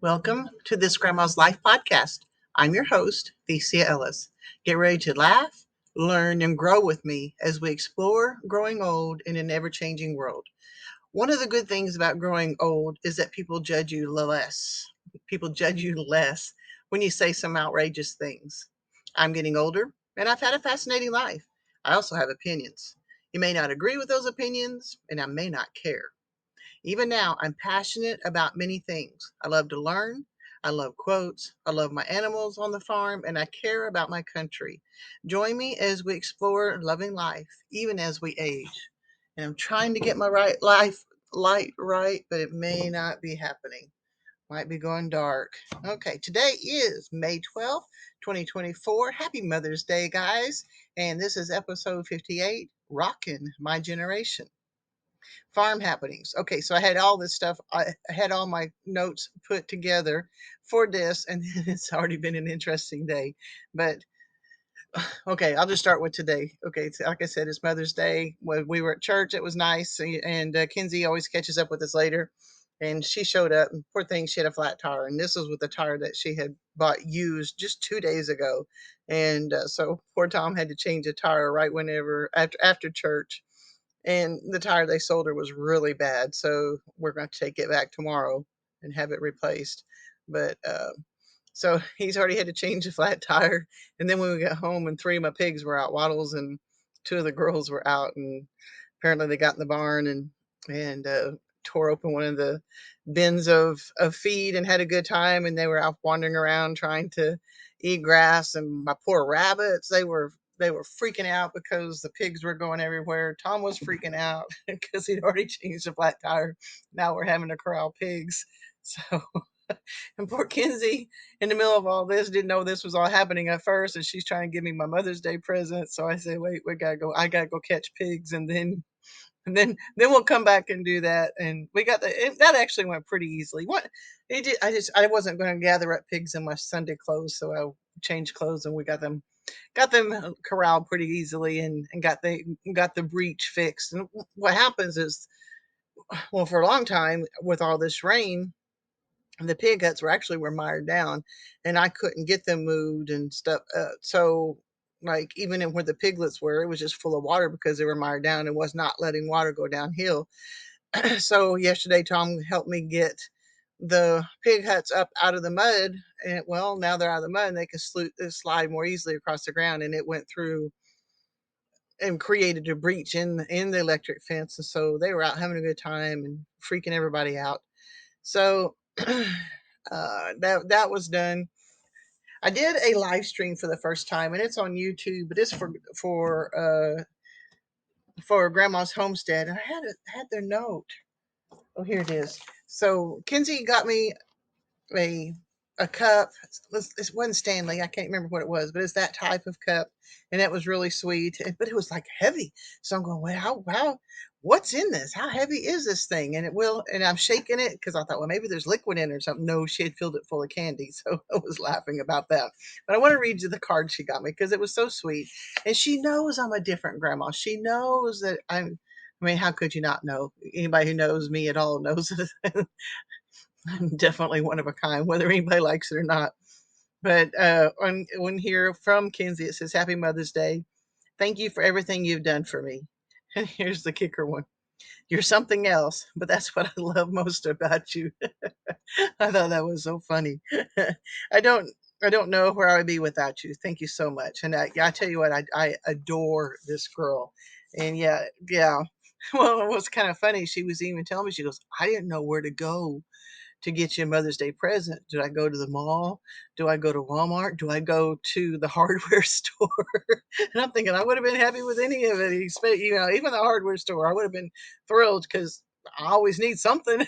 Welcome to this Grandma's Life podcast. I'm your host, theciaellis. Get ready to laugh, learn, and grow with me as we explore growing old in an ever changing world. One of the good things about growing old is that people judge you less. People judge you less when you say some outrageous things. I'm getting older, and I've had a fascinating life. I also have opinions. You may not agree with those opinions, and I may not care. Even now, I'm passionate about many things. I love to learn. I love quotes. I love my animals on the farm, and I care about my country. Join me as we explore loving life, even as we age. And I'm trying to get my light right, but it may not be happening. Might be going dark. Okay, today is May 12th, 2024. Happy Mother's Day, guys. And this is episode 58, Rockin' My Generation. Farm happenings. Okay, so I had all this stuff. I had all my notes put together for this, and it's already been an interesting day. But okay, I'll just start with today. Okay, so like I said, it's Mother's Day. When we were at church, it was nice, and Kinsey always catches up with us later. And she showed up, and poor thing, she had a flat tire, and this was with the tire that she had bought used just 2 days ago, and so poor Tom had to change a tire right whenever after church, and the tire they sold her was really bad, so we're going to take it back tomorrow and have it replaced. But so he's already had to change the flat tire, and then when we got home and three of my pigs were out, Waddles and two of the girls were out, and apparently they got in the barn and tore open one of the bins of feed and had a good time, and they were out wandering around trying to eat grass. And my poor rabbits, they were freaking out because the pigs were going everywhere. Tom was freaking out because he'd already changed the flat tire. Now we're having to corral pigs. So, and poor Kinsey, in the middle of all this, didn't know this was all happening at first, and she's trying to give me my Mother's Day present. So I say, wait, we gotta go. I gotta go catch pigs, and then we'll come back and do that. And we got that actually went pretty easily. What it did, I wasn't going to gather up pigs in my Sunday clothes, so I changed clothes and we got them corralled pretty easily, and got the breach fixed. And what happens is, well, for a long time with all this rain, the pig huts were mired down, and I couldn't get them moved and stuff. So like even in where the piglets were, it was just full of water because they were mired down and was not letting water go downhill. So yesterday, Tom helped me get the pig huts up out of the mud, and well, now they're out of the mud and they can slide more easily across the ground. And it went through and created a breach in the electric fence, and so they were out having a good time and freaking everybody out. So that was done. I did a live stream for the first time, and it's on YouTube, but it's for Grandma's Homestead. And I had their note. Oh, here it is. So Kinsey got me a a cup. It wasn't Stanley. I can't remember what it was, but it's that type of cup, and it was really sweet. But it was like heavy. So I'm going, well, how what's in this? How heavy is this thing? And I'm shaking it because I thought, well, maybe there's liquid in it or something. No, she had filled it full of candy, so I was laughing about that. But I want to read you the card she got me because it was so sweet, and she knows I'm a different grandma. She knows that I'm. I mean, how could you not know? Anybody who knows me at all knows that I'm definitely one of a kind, whether anybody likes it or not. But on here from Kinsey, it says, "Happy Mother's Day. Thank you for everything you've done for me." And here's the kicker one: "You're something else, but that's what I love most about you." I thought that was so funny. I don't. I don't know where I would be without you. Thank you so much. And I tell you what, I adore this girl. And yeah, yeah. Well, it was kind of funny. She was even telling me, she goes, I didn't know where to go to get you a Mother's Day present. Do I go to the mall? Do I go to Walmart? Do I go to the hardware store? And I'm thinking I would have been happy with any of it. Even the hardware store, I would have been thrilled because I always need something,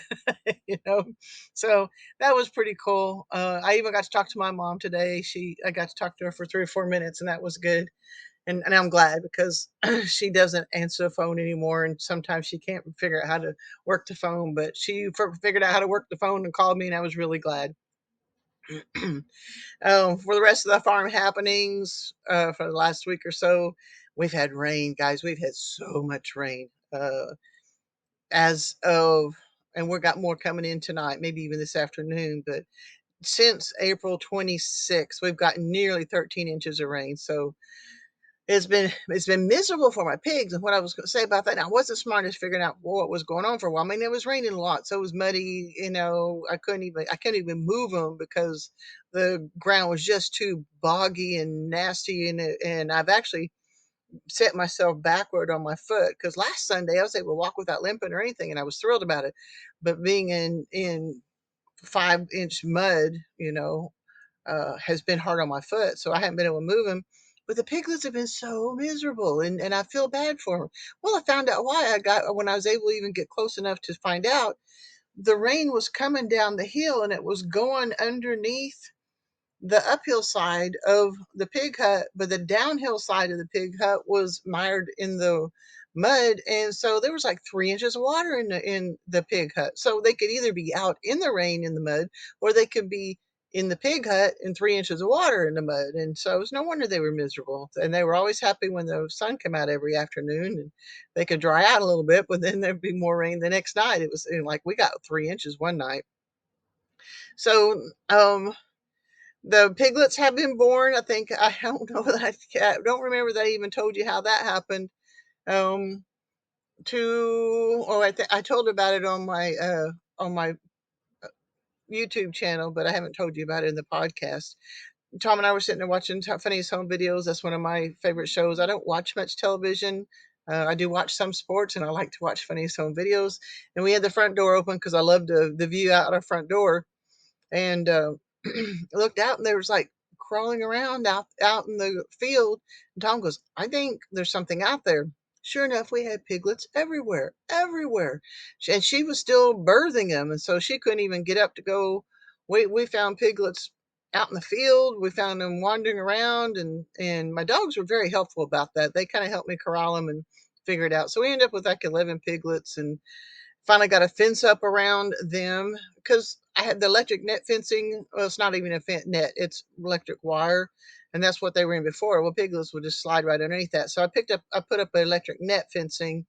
you know. So that was pretty cool. I even got to talk to my mom today. I got to talk to her for 3 or 4 minutes, and that was good. And I'm glad because she doesn't answer the phone anymore, and sometimes she can't figure out how to work the phone, but she figured out how to work the phone and called me, and I was really glad. For the rest of the farm happenings, for the last week or so, we've had rain, guys. We've had so much rain. As of and we got more coming in tonight, maybe even this afternoon. But since April 26th, we've gotten nearly 13 inches of rain. So it's been miserable for my pigs. And what I was going to say about that, I wasn't smart as figuring out what was going on for a while. I mean, it was raining a lot, so it was muddy. I couldn't even move them because the ground was just too boggy and nasty. And I've actually set myself backward on my foot because last Sunday I was able to walk without limping or anything, and I was thrilled about it. But being in 5-inch mud, has been hard on my foot, so I haven't been able to move him. But the piglets have been so miserable, and I feel bad for them. Well, I found out why. I got when I was able to even get close enough to find out. The rain was coming down the hill, and it was going underneath the uphill side of the pig hut, but the downhill side of the pig hut was mired in the mud, and so there was like 3 inches of water in the pig hut. So they could either be out in the rain in the mud, or they could be in the pig hut in 3 inches of water in the mud. And so it's no wonder they were miserable. And they were always happy when the sun came out every afternoon and they could dry out a little bit, but then there'd be more rain the next night. It was like we got 3 inches one night. So the piglets have been born. I think I don't know that I don't remember that I even told you how that happened. Um, I told about it on my YouTube channel, but I haven't told you about it in the podcast. Tom and I were sitting there watching Funniest Home Videos. That's one of my favorite shows. I don't watch much television. I do watch some sports, and I like to watch Funniest Home Videos. And we had the front door open because I love the view out our front door. And looked out, and there was like crawling around out in the field. And Tom goes, "I think there's something out there." Sure enough, we had piglets everywhere, everywhere, and she was still birthing them, and so she couldn't even get up to go. We found piglets out in the field. We found them wandering around, and my dogs were very helpful about that. They kind of helped me corral them and figure it out. So we ended up with like 11 piglets, and finally got a fence up around them because I had the electric net fencing. Well, it's not even a net, it's electric wire. And that's what they were in before. Well, piglets would just slide right underneath that. So I put up an electric net fencing.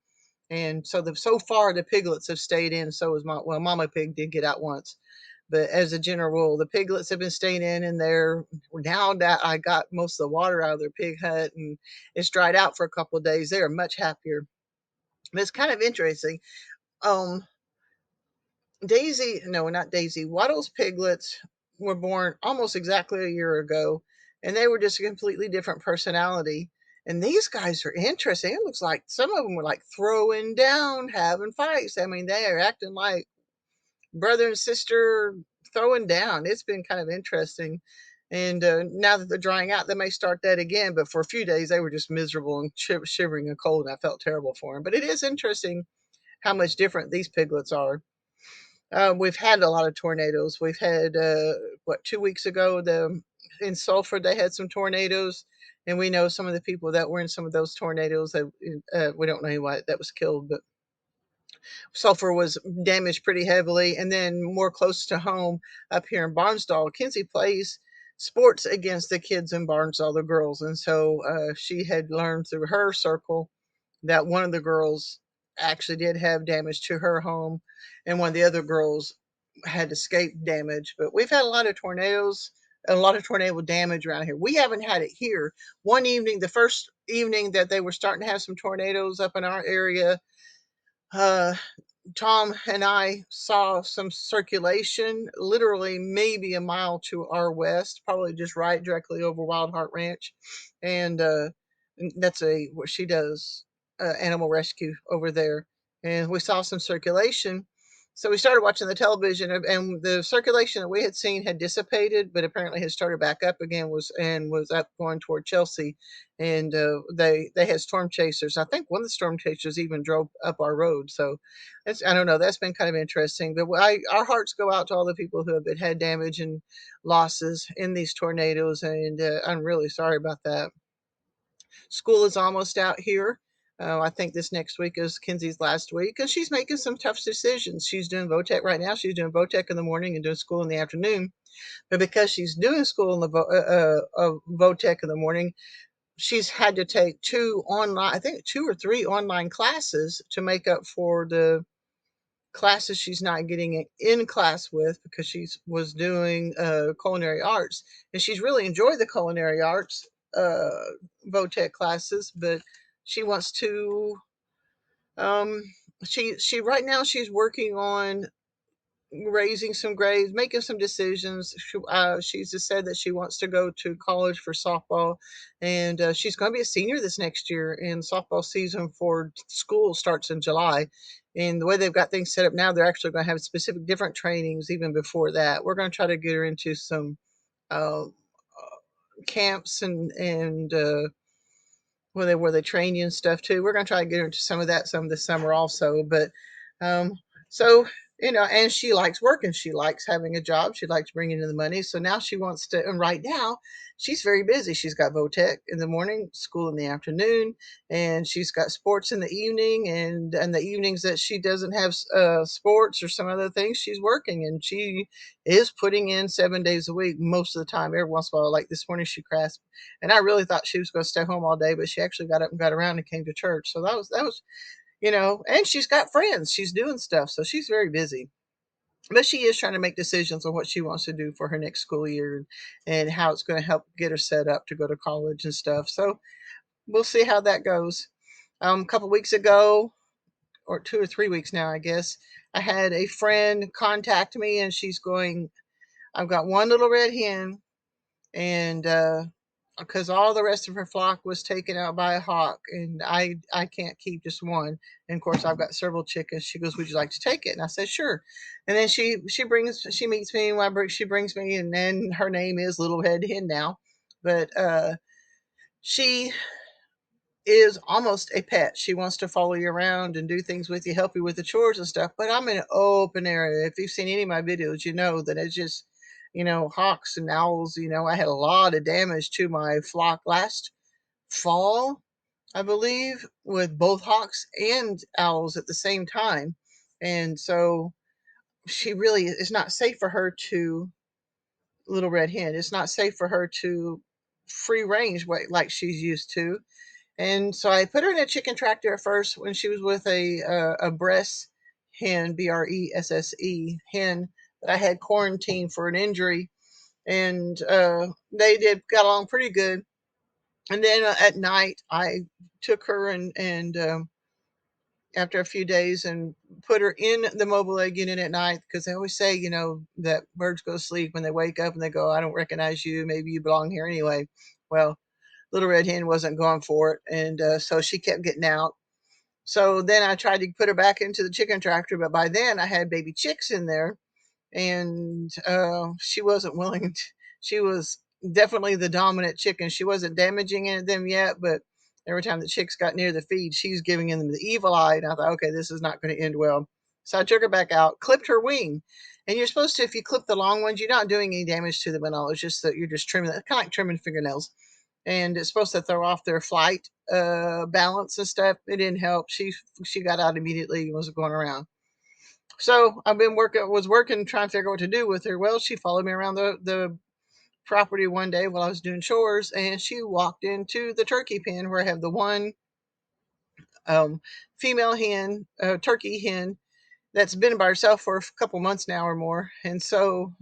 And so far the piglets have stayed in. So is Mama Pig did get out once. But as a general rule, the piglets have been staying in, and they're now that I got most of the water out of their pig hut and it's dried out for a couple of days, they are much happier. But it's kind of interesting. Um, not Daisy, Waddle's piglets were born almost exactly a year ago, and they were just a completely different personality. And these guys are interesting. It looks like some of them were like throwing down, having fights. I mean, they are acting like brother and sister throwing down. It's been kind of interesting. And now that they're drying out, they may start that again. But for a few days, they were just miserable and shivering and cold. And I felt terrible for them. But it is interesting how much different these piglets are. We've had a lot of tornadoes. We've had 2 weeks ago in Sulphur they had some tornadoes, and we know some of the people that were in some of those tornadoes. We don't know anyone that was killed, but Sulphur was damaged pretty heavily. And then more close to home, up here in Barnsdall, Kinsey plays sports against the kids in Barnsdall, the girls, and so she had learned through her circle that one of the girls actually did have damage to her home, and one of the other girls had escaped damage. But we've had a lot of tornadoes, a lot of tornado damage around here. We haven't had it here. One evening, the first evening that they were starting to have some tornadoes up in our area, uh, Tom and I saw some circulation, literally maybe a mile to our west, probably just right directly over Wild Heart Ranch. And that's where she does animal rescue over there. And we saw some circulation. So we started watching the television, and the circulation that we had seen had dissipated, but apparently had started back up again. Was up going toward Chelsea, and they had storm chasers. I think one of the storm chasers even drove up our road. So I don't know. That's been kind of interesting. But our hearts go out to all the people who have had damage and losses in these tornadoes, and I'm really sorry about that. School is almost out here. I think this next week is Kinsey's last week, and she's making some tough decisions. She's doing VOTEC right now. She's doing VOTEC in the morning and doing school in the afternoon. But because she's doing school in the VOTEC in the morning, she's had to take two or three online classes to make up for classes she's not getting in class with because she was doing culinary arts, and she's really enjoyed the culinary arts uh, VOTEC classes, but she wants to. Um, she right now she's working on raising some grades, making some decisions. She's just said that she wants to go to college for softball, and she's going to be a senior this next year. And softball season for school starts in July. And the way they've got things set up now, they're actually going to have specific different trainings even before that. We're going to try to get her into some camps and where they train you and stuff too. We're gonna try to get her into some of that some this summer also. But um, so and she likes working. She likes having a job. She likes bringing in the money. So now she wants to. And right now, she's very busy. She's got VOTEC in the morning, school in the afternoon, and she's got sports in the evening. And the evenings that she doesn't have sports or some other things, she's working, and she is putting in 7 days a week most of the time. Every once in a while, like this morning, she crashed, and I really thought she was going to stay home all day, but she actually got up and got around and came to church. So that was. And she's got friends. She's doing stuff. So she's very busy. But she is trying to make decisions on what she wants to do for her next school year and how it's going to help get her set up to go to college and stuff. So we'll see how that goes. A couple weeks ago, or 2 or 3 weeks now, I guess, I had a friend contact me, and she's going, I've got one little red hen, and because all the rest of her flock was taken out by a hawk, and I can't keep just one. And of course, I've got several chickens. She goes, "Would you like to take it?" And I said, "Sure." And then she meets me, and she brings me, and then her name is Little Red Hen now, but she is almost a pet. She wants to follow you around and do things with you, help you with the chores and stuff. But I'm in an open area. If you've seen any of my videos, you know that it's just, hawks and owls. I had a lot of damage to my flock last fall, I believe, with both hawks and owls at the same time. And so she really is not safe for her to, Little Red Hen, it's not safe for her to free range like she's used to. And so I put her in a chicken tractor at first when she was with a breast hen, BRESSE hen, that I had quarantined for an injury, and they got along pretty good. And then at night, I took her and after a few days and put her in the mobile egg unit at night, because they always say, that birds go to sleep when they wake up and they go, "I don't recognize you. Maybe you belong here anyway." Well, Little Red Hen wasn't going for it, and so she kept getting out. So then I tried to put her back into the chicken tractor, but by then I had baby chicks in there, and she wasn't willing. She was definitely the dominant chicken. She wasn't damaging them yet, but every time the chicks got near the feed, she's giving them the evil eye, and I thought, okay, this is not going to end well. So I took her back out, clipped her wing. And you're supposed to, if you clip the long ones, you're not doing any damage to them at all. It's just that you're just trimming, kind of like trimming fingernails, and it's supposed to throw off their flight balance and stuff. It didn't help. She got out immediately and was going around. So I've been working, trying to figure out what to do with her. Well, she followed me around the property one day while I was doing chores, and she walked into the turkey pen where I have the one um, female hen, turkey hen, that's been by herself for a couple months now or more. And so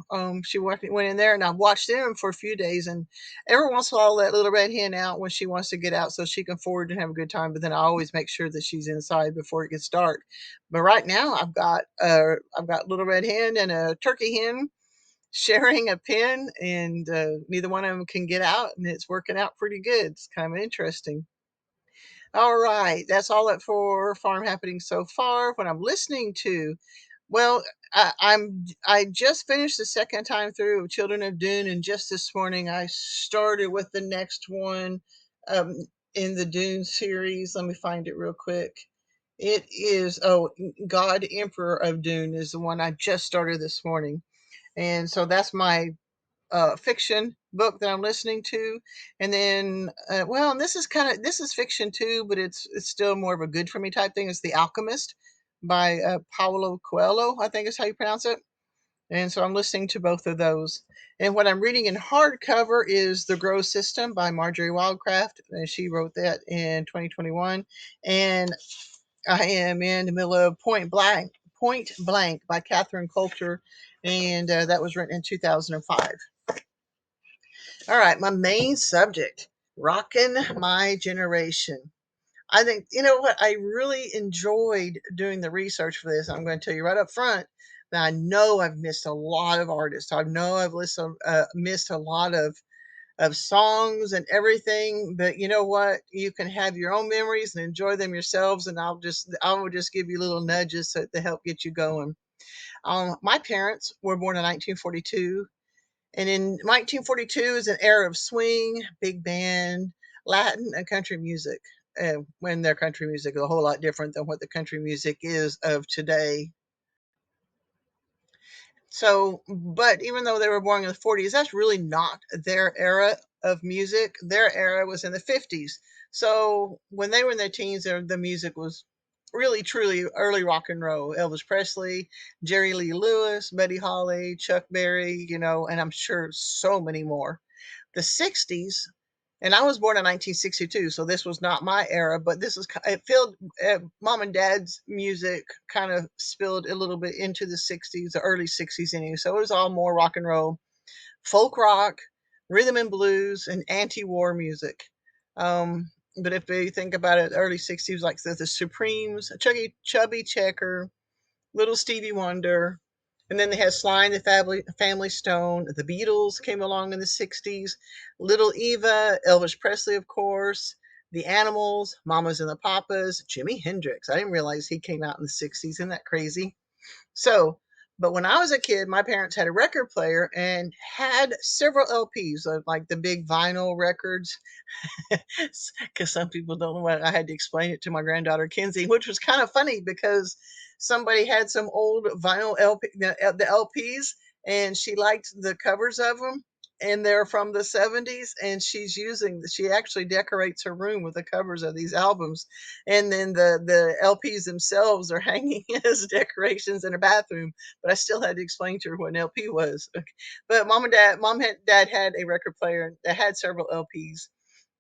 she went in there, and I watched them for a few days. And every once in a while, I'll let Little Red Hen out when she wants to get out so she can forage and have a good time. But then I always make sure that she's inside before it gets dark. But right now, I've got Little Red Hen and a turkey hen sharing a pen, and neither one of them can get out, and it's working out pretty good. It's kind of interesting. All right, that's all that for farm happening so far. What I'm listening to, well, I just finished the second time through of Children of Dune, and just this morning I started with the next one um, in the Dune series. Let me find it real quick. It is God Emperor of Dune is the one I just started this morning, and so that's my fiction book that I'm listening to. And then, and this is fiction too, but it's still more of a good for me type thing. It's The Alchemist by Paulo Coelho, I think is how you pronounce it. And so I'm listening to both of those. And what I'm reading in hardcover is The Grow System by Marjorie Wildcraft. And she wrote that in 2021. And I am in the middle of Point Blank by Catherine Coulter, and that was written in 2005. All right, my main subject, Rockin' My Generation. I think, you know what, I really enjoyed doing the research for this. I'm going to tell you right up front that I know I've missed a lot of artists. I know I've missed a lot of songs and everything, but you know what? You can have your own memories and enjoy them yourselves, and I will just give you little nudges to help get you going. My parents were born in 1942, and in 1942 is an era of swing, big band, Latin, and country music. When their country music is a whole lot different than what the country music is of today. So, but even though they were born in the 40s, that's really not their era of music. Their era was in the 50s. So when they were in their teens, the music was really, truly early rock and roll. Elvis Presley, Jerry Lee Lewis, Buddy Holly, Chuck Berry, and I'm sure so many more. The 60s, and I was born in 1962, so this was not my era, but it filled mom and dad's music kind of spilled a little bit into the 60s, the early 60s anyway. So it was all more rock and roll, folk rock, rhythm and blues, and anti-war music. But if you think about it, early 60s, like the Supremes, Chubby Checker, Little Stevie Wonder, and then they had Sly and the Family Stone. The Beatles came along in the 60s. Little Eva, Elvis Presley, of course. The Animals, Mamas and the Papas, Jimi Hendrix. I didn't realize he came out in the 60s. Isn't that crazy? So, but when I was a kid, my parents had a record player and had several LPs of like the big vinyl records. Because some people don't know what I had to explain it to my granddaughter Kenzie, which was kind of funny because somebody had some old vinyl the LPs, and she liked the covers of them, and they're from the 70s, and she actually decorates her room with the covers of these albums, and then the LPs themselves are hanging as decorations in her bathroom. But I still had to explain to her what an LP was. Okay. But dad had a record player that had several LPs,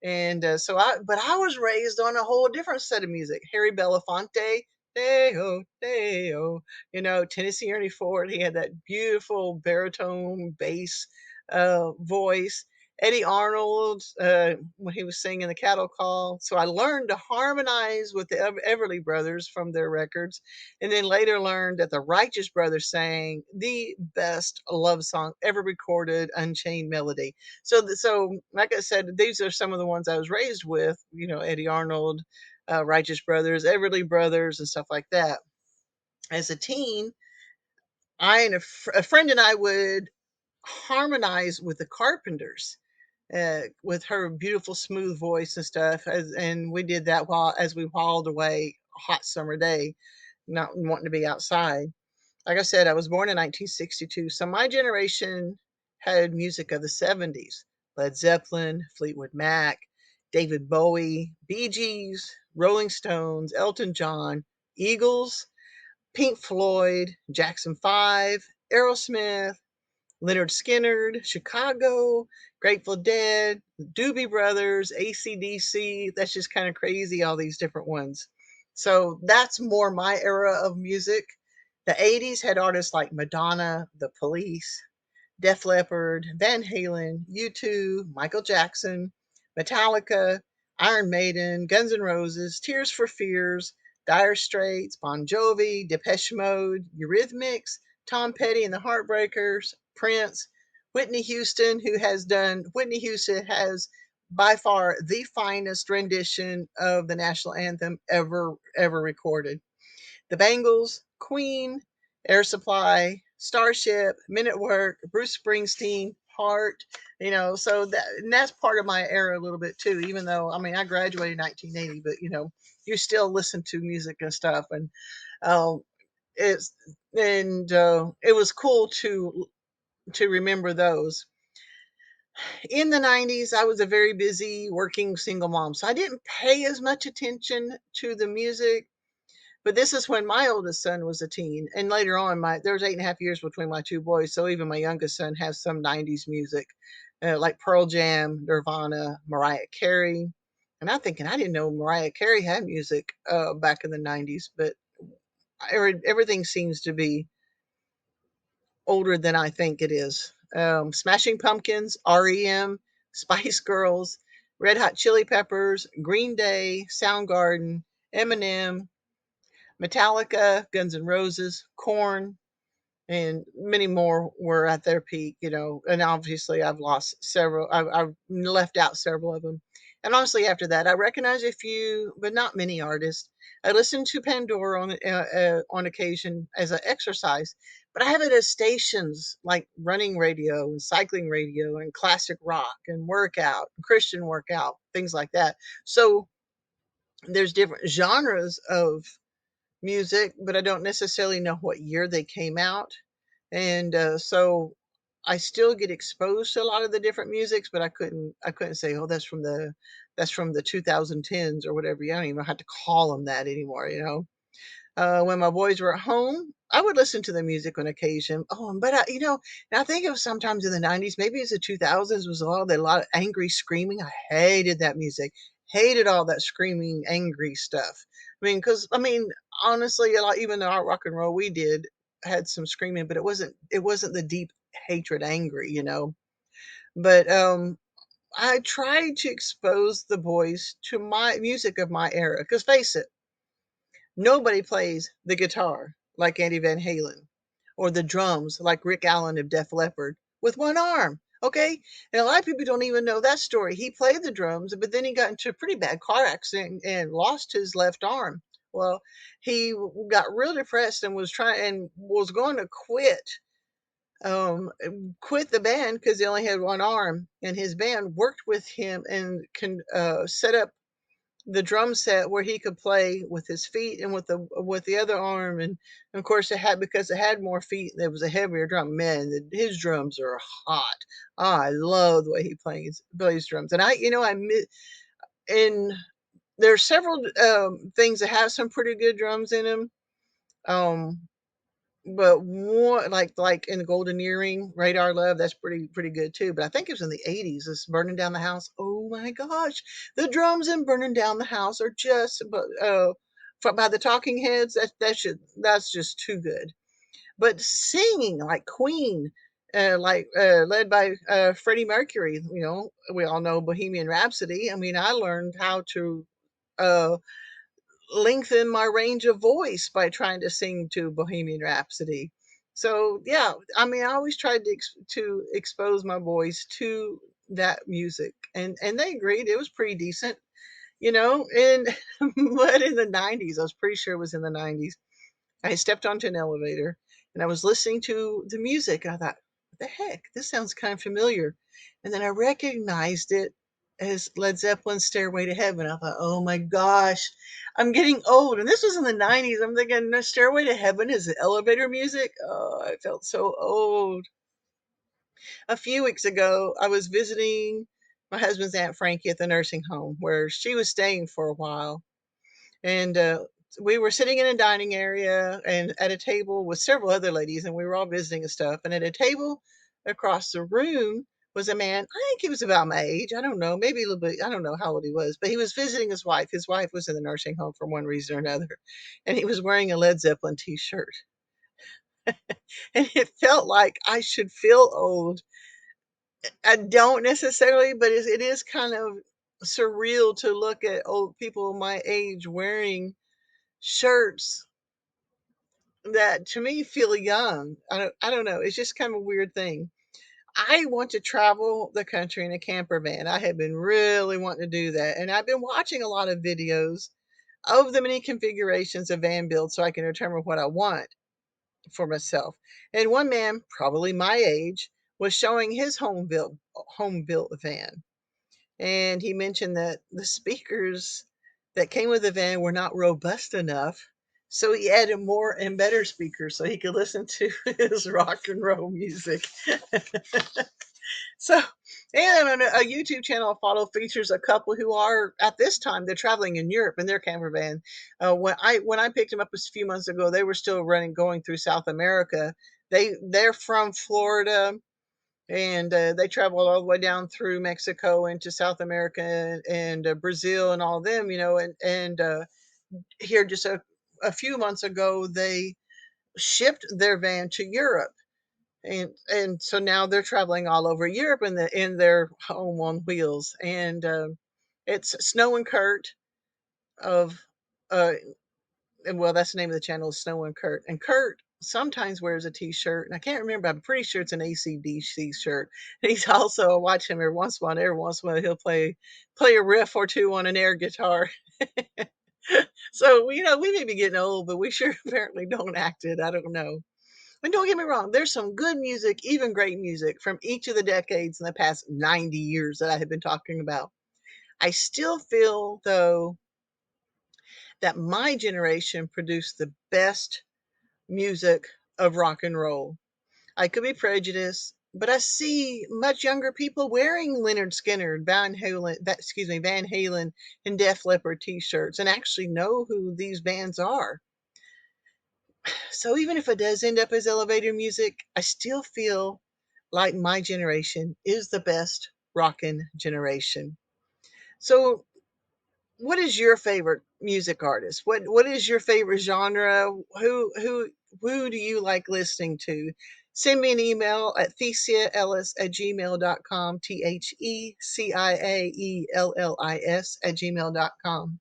and but I was raised on a whole different set of music. Harry Belafonte, Deo, Deo, Tennessee Ernie Ford. He had that beautiful baritone bass voice. Eddie Arnold, when he was singing the cattle call. So I learned to harmonize with the Everly Brothers from their records, and then later learned that the Righteous Brothers sang the best love song ever recorded, Unchained Melody. So like I said, these are some of the ones I was raised with. Eddie Arnold, Righteous Brothers, Everly Brothers, and stuff like that. As a teen, I and a friend and I would harmonize with the Carpenters, with her beautiful smooth voice and stuff. And we did that as we whiled away a hot summer day, not wanting to be outside. Like I said, I was born in 1962, so my generation had music of the 70s. Led Zeppelin, Fleetwood Mac, David Bowie, Bee Gees, Rolling Stones, Elton John, Eagles, Pink Floyd, Jackson 5, Aerosmith, Leonard Skinner, Chicago, Grateful Dead, Doobie Brothers, AC/DC. That's just kind of crazy, all these different ones. So that's more my era of music. The 80s had artists like Madonna, The Police, Def Leppard, Van Halen, U2, Michael Jackson, Metallica, Iron Maiden, Guns N' Roses, Tears for Fears, Dire Straits, Bon Jovi, Depeche Mode, Eurythmics, Tom Petty and the Heartbreakers, Prince, Whitney Houston has by far the finest rendition of the national anthem ever recorded. The Bangles, Queen, Air Supply, Starship, Men at Work, Bruce Springsteen, Heart, so that's part of my era a little bit too, even though, I mean, I graduated in 1980, but you still listen to music and stuff. And uh, it's, it was cool to remember those. In the 90s, I was a very busy working single mom, so I didn't pay as much attention to the music. But this is when my oldest son was a teen, and later on, there was 8.5 years between my two boys, so even my youngest son has some '90s music, like Pearl Jam, Nirvana, Mariah Carey. And I'm thinking I didn't know Mariah Carey had music back in the '90s, but everything seems to be older than I think it is. Smashing Pumpkins, REM, Spice Girls, Red Hot Chili Peppers, Green Day, Soundgarden, Eminem, Metallica, Guns N' Roses, Korn, and many more were at their peak, and obviously I've lost several. I've left out several of them. And honestly, after that, I recognize a few, but not many artists. I listen to Pandora on occasion as an exercise, but I have it as stations like running radio and cycling radio and classic rock and workout, Christian workout, things like that. So there's different genres of music, but I don't necessarily know what year they came out. And so I still get exposed to a lot of the different musics, but I couldn't say, oh, that's from the 2010s or whatever. I don't even have to call them that anymore. When my boys were at home, I would listen to the music on occasion. Oh, but and I think it was sometimes in the '90s, maybe it's the 2000s, was a lot of angry screaming. I hated that music, hated all that screaming, angry stuff. Because honestly, a lot, even though our rock and roll we did had some screaming, but it wasn't the deep hatred, angry. But I tried to expose the boys to my music of my era, because face it, nobody plays the guitar like Eddie Van Halen or the drums like Rick Allen of Def Leppard with one arm. Okay. And a lot of people don't even know that story. He played the drums, but then he got into a pretty bad car accident and lost his left arm. Well, he got real depressed and was going to um, quit the band because he only had one arm. And his band worked with him and can set up the drum set where he could play with his feet and with the other arm. And of course, because it had more feet, there was a heavier drum. Man, his drums are hot. Oh, I love the way he plays drums. And and there's several things that have some pretty good drums in them. Um, but one, like in the Golden Earring, Radar Love, that's pretty good too. But I think it was in the '80s. It's Burning Down the House. Oh my gosh, the drums in Burning Down the House are just, by the Talking Heads. That's just too good. But singing like Queen, led by Freddie Mercury. We all know Bohemian Rhapsody. I learned how to uh, lengthen my range of voice by trying to sing to Bohemian Rhapsody. So yeah, I always tried to expose my voice to that music, and they agreed it was pretty decent. And but in the '90s, I was pretty sure it was in the '90s. I stepped onto an elevator and I was listening to the music. I thought, what the heck? This sounds kind of familiar. And then I recognized it as Led Zeppelin's Stairway to Heaven. I thought, oh my gosh, I'm getting old. And this was in the '90s. I'm thinking, no, Stairway to Heaven is the elevator music. Oh, I felt so old. A few weeks ago, I was visiting my husband's Aunt Frankie at the nursing home where she was staying for a while. And we were sitting in a dining area and at a table with several other ladies, and we were all visiting and stuff. And at a table across the room was a man. I think he was about my age. I don't know, maybe a little bit. I don't know how old he was, but he was visiting his wife. His wife was in the nursing home for one reason or another, and he was wearing a Led Zeppelin T-shirt. And it felt like I should feel old. I don't necessarily, but it is kind of surreal to look at old people my age wearing shirts that to me feel young. I don't know. It's just kind of a weird thing. I want to travel the country in a camper van. I have been really wanting to do that. And I've been watching a lot of videos of the many configurations of van builds so I can determine what I want for myself. And one man, probably my age, was showing his home built van. And he mentioned that the speakers that came with the van were not robust enough. So he added more and better speakers so he could listen to his rock and roll music. So, and on a YouTube channel I follow features a couple who are at this time they're traveling in Europe in their camper van. When I picked them up a few months ago, they were still going through South America. They're from Florida, and they traveled all the way down through Mexico into South America and Brazil and all of them, and here just a few months ago, they shipped their van to Europe. And so now they're traveling all over Europe in their home on wheels. And it's Snow and Kurt of uh, well, that's the name of the channel, is Snow and Kurt. And Kurt sometimes wears a t-shirt, and I can't remember, I'm pretty sure it's an ACDC shirt. And he's also, I watch him every once in a while he'll play a riff or two on an air guitar. So, we may be getting old, but we sure apparently don't act it. I don't know. And don't get me wrong, there's some good music, even great music, from each of the decades in the past 90 years that I have been talking about. I still feel, though, that my generation produced the best music of rock and roll. I could be prejudiced, but I see much younger people wearing Leonard Skinner, Van Halen, and Def Leppard t-shirts, and actually know who these bands are. So even if it does end up as elevator music, I still feel like my generation is the best rockin' generation. So what is your favorite music artist? What is your favorite genre? Who do you like listening to? Send me an email at theciaellis@gmail.com, theciaellis@gmail.com.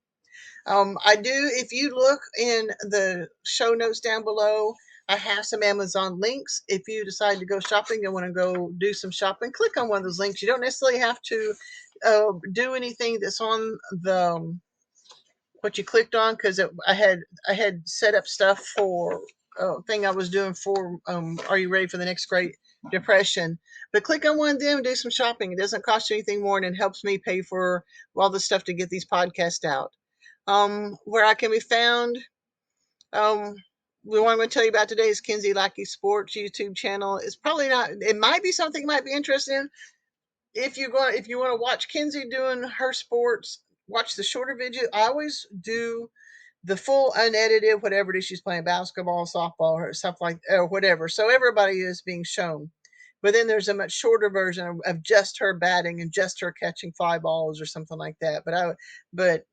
I do, if you look in the show notes down below, I have some Amazon links. If you decide to go shopping and want to go do some shopping, click on one of those links. You don't necessarily have to do anything that's on the what you clicked on, because I had set up stuff for a thing I was doing for Are You Ready for the Next Great Depression? But click on one of them, do some shopping. It doesn't cost you anything more, and it helps me pay for all the stuff to get these podcasts out. Where I can be found. Um, the one I'm going to tell you about today is Kinsey Lackey Sports YouTube channel. It's probably not. It might be something you might be interested in. If you want to watch Kinsey doing her sports, watch the shorter video. I always do the full unedited, whatever it is she's playing, basketball, softball, or stuff like, or whatever. So everybody is being shown. But then there's a much shorter version of just her batting and just her catching fly balls or something like that. But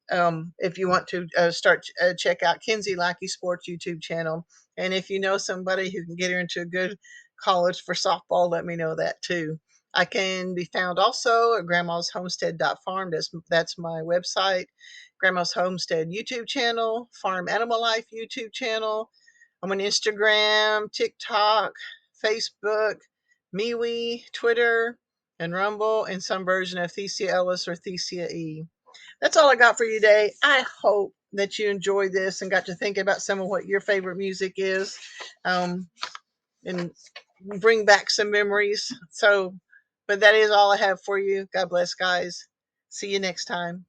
if you want to check out Kinsey Lackey Sports YouTube channel, and if you know somebody who can get her into a good college for softball, let me know that too. I can be found also at grandmashomestead.farm. That's my website. Grandma's Homestead YouTube channel, Farm Animal Life YouTube channel. I'm on Instagram, TikTok, Facebook, MeWe, Twitter, and Rumble, and some version of Thecia Ellis or Thecia E. That's all I got for you today. I hope that you enjoyed this and got to think about some of what your favorite music is, and bring back some memories. But that is all I have for you. God bless, guys. See you next time.